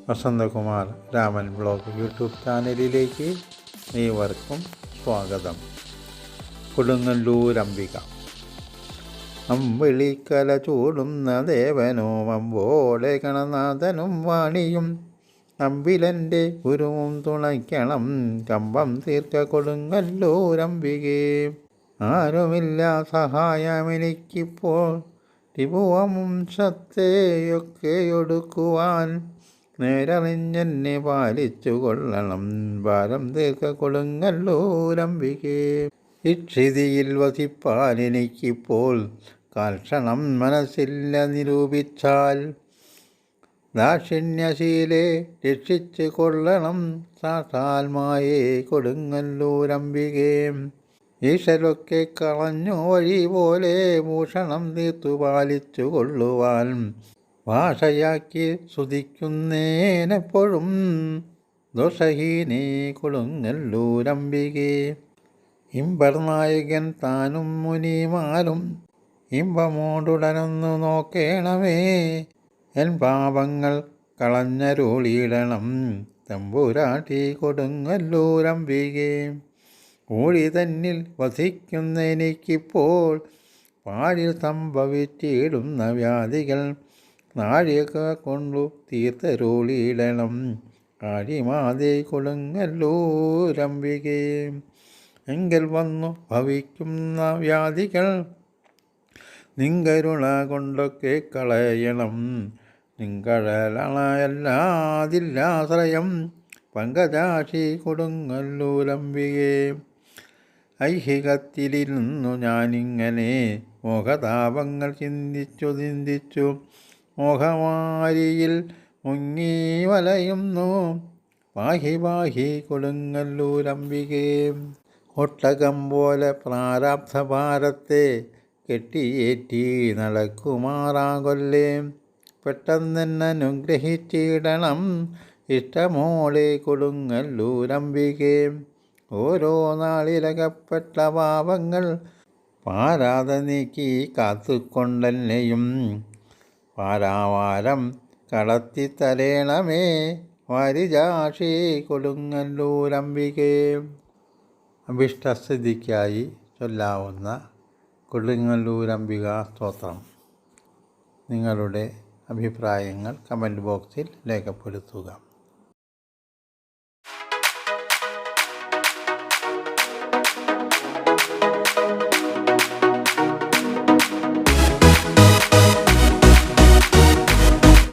Vasanthakumar Raman blog YouTube ചാനലിലേക്ക് ഏവർക്കും സ്വാഗതം. കൊടുങ്ങല്ലൂരംബിക. അമ്പിളിക്കല ചൂടുന്ന ദേവനോ അമ്പോടെ ഗണനാഥനും വാണിയും അമ്പിലൻ്റെ ഗുരുവും തുണയ്ക്കണം കമ്പം തീർക്ക കൊടുങ്ങല്ലൂരംബികേ. ആരുമില്ല സഹായമെനിക്കിപ്പോൾ ത്രിഭുവംശത്തെയൊക്കെ ഒടുക്കുവാൻ നേരറിഞ്ഞെന്നെ പാലിച്ചു കൊള്ളണം ഭാരം തീർക്ക കൊടുങ്ങല്ലൂരംബികേ. ഇക്ഷിതിയിൽ വസിപ്പാൻ എനിക്കിപ്പോൾ കാൽക്ഷണം മനസ്സില്ല നിരൂപിച്ചാൽ ദാക്ഷിണ്യശീലെ രക്ഷിച്ചു കൊള്ളണം സാക്ഷാൽ മായേ കൊടുങ്ങല്ലൂരംബികേ. ഈശ്വരൊക്കെ കളഞ്ഞു വഴി പോലെ ഭൂഷണം തീർത്തു പാലിച്ചു കൊള്ളുവാൻ ഭാഷയാക്കി സ്തുതിക്കുന്നേനെപ്പോഴും ദോഷഹീനേ കൊടുങ്ങല്ലൂരംബികേ. ഇമ്പർനായകൻ താനും മുനിമാരും ഇമ്പമോടുടനൊന്നു നോക്കേണമേ എൻ പാപങ്ങൾ കളഞ്ഞരുളിയിടണം തമ്പുരാട്ടി കൊടുങ്ങല്ലൂരംബികേ. ഊഴി തന്നിൽ വസിക്കുന്ന എനിക്കിപ്പോൾ പാഴിൽ സംഭവിച്ചിടുന്ന വ്യാധികൾ നാഴിക കൊണ്ടു തീർത്തരുളിയിടണം കാഴിമാതേ കൊടുങ്ങല്ലൂരംബികേ. എങ്കിൽ വന്നു ഭവിക്കുന്ന വ്യാധികൾ നിങ്കരുണ കൊണ്ടൊക്കെ കളയണം നിങ്കഴലണയല്ലാതില്ലാശ്രയം പങ്കജാക്ഷി കൊടുങ്ങല്ലൂരംബികേ. ഐഹികത്തിലിരുന്നു ഞാനിങ്ങനെ മോഹതാപങ്ങൾ ചിന്തിച്ചു മോഹമാരിയിൽ മുങ്ങി വലയുന്നു പാഹി പാഹി കൊടുങ്ങല്ലൂരംബികേ. ഒട്ടകം പോലെ പ്രാരാബ്ധഭാരത്തെ കെട്ടിയേറ്റി നടക്കുമാറാകൊല്ലേ പെട്ടെന്നെന്നനുഗ്രഹിച്ചിടണം ഇഷ്ടമോളെ കൊടുങ്ങല്ലൂരംബികേ. ഓരോ നാളിലകപ്പെട്ട പാപങ്ങൾ പാരാതെ നീക്കി കാത്തുകൊണ്ടെന്നെയും പാരാവാരം കടത്തിത്തരേണമേ വാരിജാക്ഷി കൊടുങ്ങല്ലൂരംബികേ. അഭിഷ്ടസിദ്ധിക്കായി ചൊല്ലാവുന്ന കൊടുങ്ങല്ലൂരംബിക സ്തോത്രം. നിങ്ങളുടെ അഭിപ്രായങ്ങൾ കമൻറ്റ് ബോക്സിൽ രേഖപ്പെടുത്തുക.